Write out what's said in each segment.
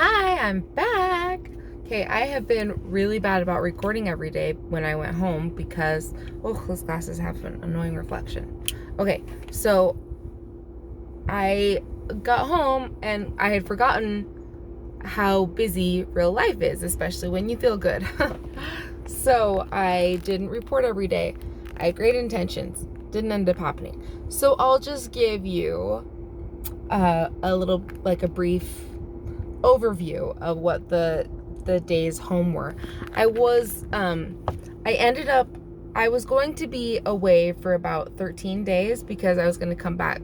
Hi, I'm back. Okay, I have been really bad about recording every day when I went home because, those glasses have an annoying reflection. Okay, so I got home and I had forgotten how busy real life is, especially when you feel good. So I didn't report every day. I had great intentions. Didn't end up happening. So I'll just give you a little, like a brief overview of what the days home were. I was going to be away for about 13 days because I was going to come back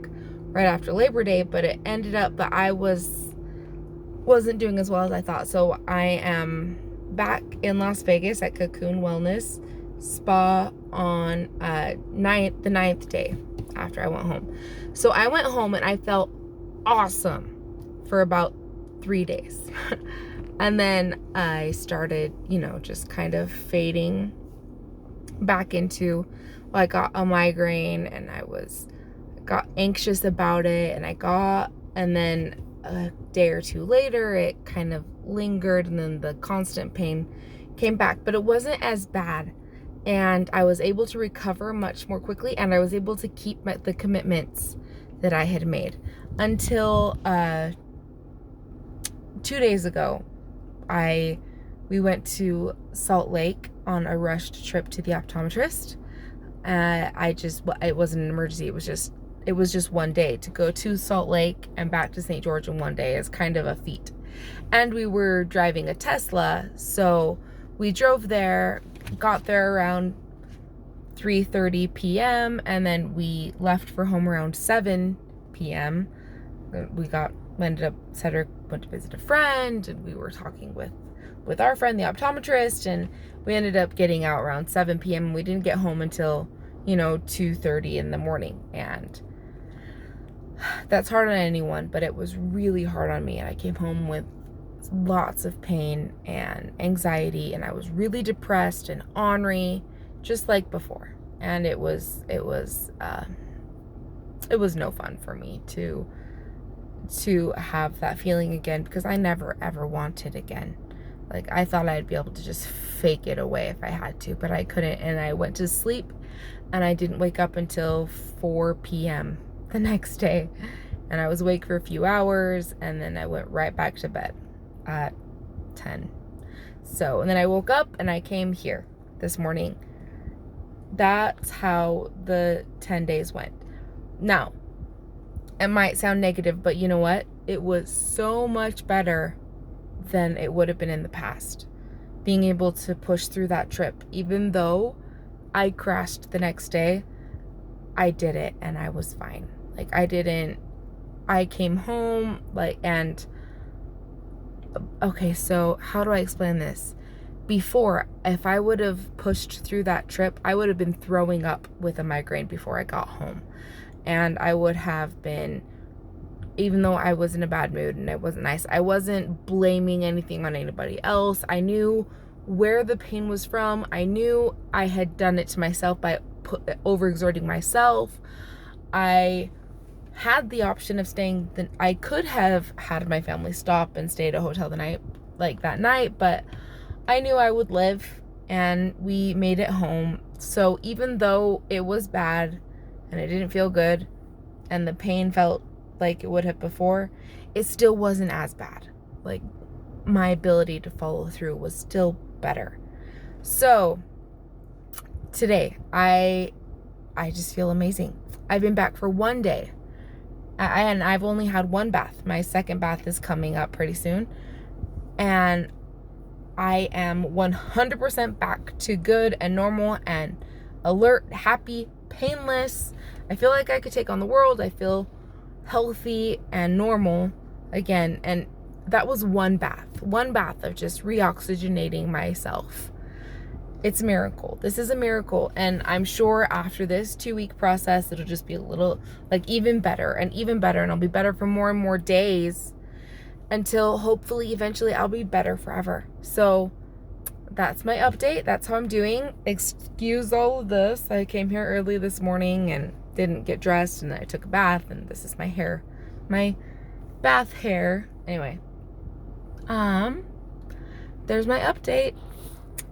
right after Labor Day, but it ended up that I wasn't doing as well as I thought. So I am back in Las Vegas at Cocoon Wellness Spa on the ninth day after I went home. So I went home and I felt awesome for about 3 days. And then I started, just kind of fading back into, well, I got a migraine and got anxious about it, and then a day or two later, it kind of lingered, and then the constant pain came back, but it wasn't as bad. And I was able to recover much more quickly, and I was able to keep the commitments that I had made until 2 days ago. We went to Salt Lake on a rushed trip to the optometrist. It wasn't an emergency. It was just one day. To go to Salt Lake and back to St. George in one day is kind of a feat. And we were driving a Tesla, so we drove there, got there around 3:30 p.m. and then we left for home around 7 p.m. Cedric went to visit a friend, and we were talking with our friend, the optometrist, and we ended up getting out around 7 p.m. We didn't get home until, 2:30 in the morning. And that's hard on anyone, but it was really hard on me. And I came home with lots of pain and anxiety, and I was really depressed and ornery, just like before. And it was no fun for me to have that feeling again, because I never ever wanted again. Like, I thought I'd be able to just fake it away if I had to, but I couldn't. And I went to sleep and I didn't wake up until 4 p.m. the next day. And I was awake for a few hours, and then I went right back to bed at 10. So, and then I woke up and I came here this morning. That's how the 10 days went. Now, it might sound negative, but you know what? It was so much better than it would have been in the past. Being able to push through that trip, even though I crashed the next day, I did it and I was fine. I came home, okay, so how do I explain this? Before, if I would have pushed through that trip, I would have been throwing up with a migraine before I got home. And I would have been, even though I was in a bad mood and it wasn't nice, I wasn't blaming anything on anybody else. I knew where the pain was from. I knew I had done it to myself by overexerting myself. I had the option of staying. I could have had my family stop and stay at a hotel that night, but I knew I would live, and we made it home. So even though it was bad and it didn't feel good and the pain felt like it would have before, it still wasn't as bad. Like, my ability to follow through was still better. So today, I just feel amazing. I've been back for one day, and I've only had one bath. My second bath is coming up pretty soon, and I am 100% back to good and normal and alert, happy, painless. I feel like I could take on the world. I feel healthy and normal again. And that was one bath of just reoxygenating myself. It's a miracle. This is a miracle. And I'm sure after this 2-week process, it'll just be a little, even better and even better. And I'll be better for more and more days until hopefully eventually I'll be better forever. So that's my update. That's how I'm doing. Excuse all of this. I came here early this morning and didn't get dressed, and I took a bath, and this is my hair. My bath hair. Anyway, Um, there's my update